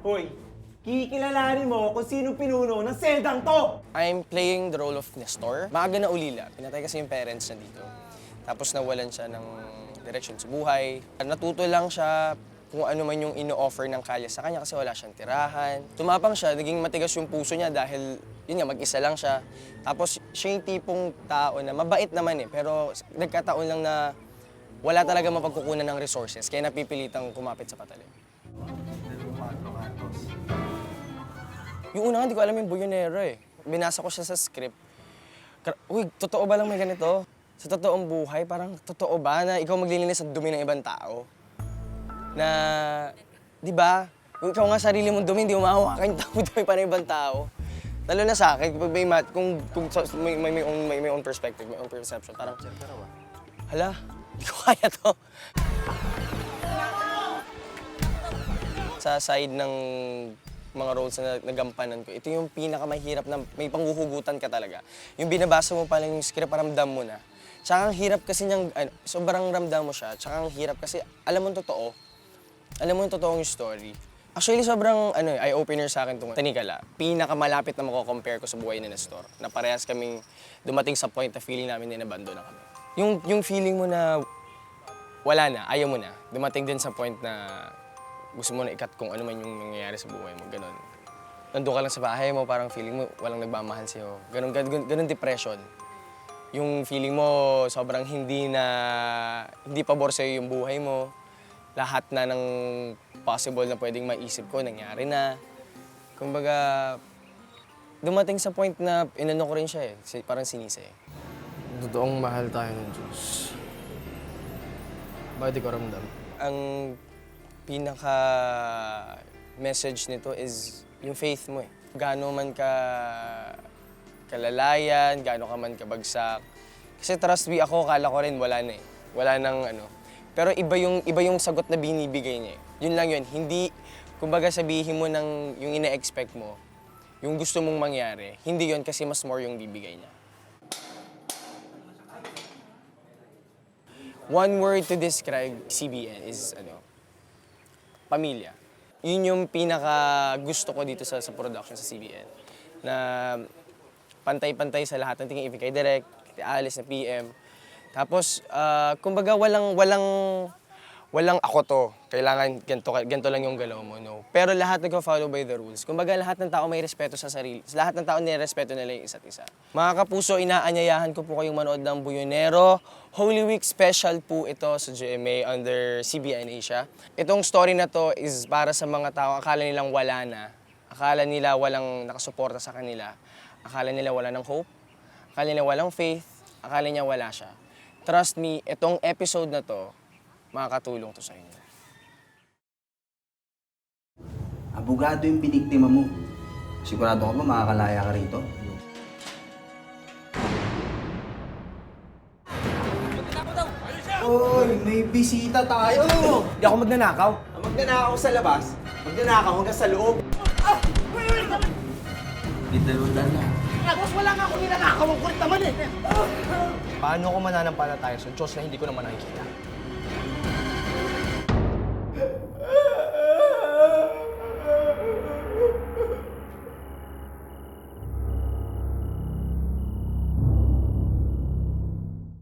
Hoy, kikilalanin mo kung sino pinuno ng seldang to! I'm playing the role of Nestor. Maaga na ulila. Pinatay kasi yung parents niya dito. Tapos nawalan siya ng direksyon sa buhay. Natuto lang siya kung ano man yung ino-offer ng kalye sa kanya kasi wala siyang tirahan. Tumapang siya, naging matigas yung puso niya dahil yun nga, mag-isa lang siya. Tapos siya yung tipong tao na mabait naman pero nagkataon lang na wala talaga mapagkukunan ng resources kaya napipilitang kumapit sa patalim. Yung una nga, hindi ko alam yung Buyonero Binasa ko siya sa script. Uy, totoo ba lang may ganito? Sa totoong buhay, parang totoo ba na ikaw maglilinis sa dumi ng ibang tao? Na, di ba? Kung ikaw nga sarili mong dumi, hindi mo mahawakan yung dumi pa ng ibang tao. Lalo na sa akin, kapag kung may own perspective, may own perception, parang, hala, hindi ko kaya to. Sa side ng mga roles na nagampanan ko, ito yung pinakamahirap na may panghuhugutan ka talaga. Yung binabasa mo pa lang yung script, paramdam mo na. Tsaka ang hirap kasi niyang, sobrang ramdam mo siya, tsaka ang hirap kasi alam mo totoo. Alam mo yung totoong story. Actually, sobrang eye-opener sa akin itong Tanikala. Pinakamalapit na mako-compare ko sa buhay ni Nestor. Na parehas kaming dumating sa point na feeling namin na nabando na kami. Yung feeling mo na wala na, ayaw mo na. Dumating din sa point na gusto mo na ikat kung ano man yung nangyayari sa buhay mo, ganun. Nandun ka lang sa bahay mo, parang feeling mo walang nagmamahal sa'yo. Ganun depression. Yung feeling mo sobrang hindi pabor sa'yo yung buhay mo. Lahat na ng possible na pwedeng maisip ko, nangyari na. Kumbaga, dumating sa point na inano ko rin siya parang sinisi Totoong mahal tayo ng Diyos. Bakit di ko ramdam? Ang pinaka-message nito is yung faith mo Gaano man ka kalalayan, gaano ka man kabagsak. Kasi trust me, ako, kala ko rin wala na Wala nang Pero iba yung sagot na binibigay niya Yun lang yun. Hindi, kumbaga sabihin mo ng yung ina-expect mo, yung gusto mong mangyari, hindi yun kasi mas more yung bibigay niya. One word to describe CBN is, pamilya. Yun yung pinaka gusto ko dito sa production sa CBN. Na pantay-pantay sa lahat ng tingin, kay Direk, kay Alice na PM. Tapos, kumbaga walang ako to. Kailangan ganito lang yung galaw mo, no? Pero lahat nagko-follow by the rules. Kumbaga lahat ng tao may respeto sa sarili. Lahat ng tao nirespeto nila yung isa't isa. Mga kapuso, inaanyayahan ko po kayong manood ng Buyonero. Holy Week special po ito sa GMA under CBN Asia. Itong story na to is para sa mga tao akala nilang wala na. Akala nila walang nakasuporta sa kanila. Akala nila wala ng hope. Akala nila walang faith. Akala niya wala siya. Trust me, itong episode na to, makakatulong to sa inyo. Abogado yung biniktima mo. Sigurado ka ba makakalaya ka rito? Oy, may bisita tayo! Hindi ako magnanakaw. Magnanakaw sa labas, magnanakaw hanggang sa loob. Tapos wala nga akong ninanakaw, ang kulit naman Paano ko mananampalataya sa Diyos na hindi ko naman nakikita?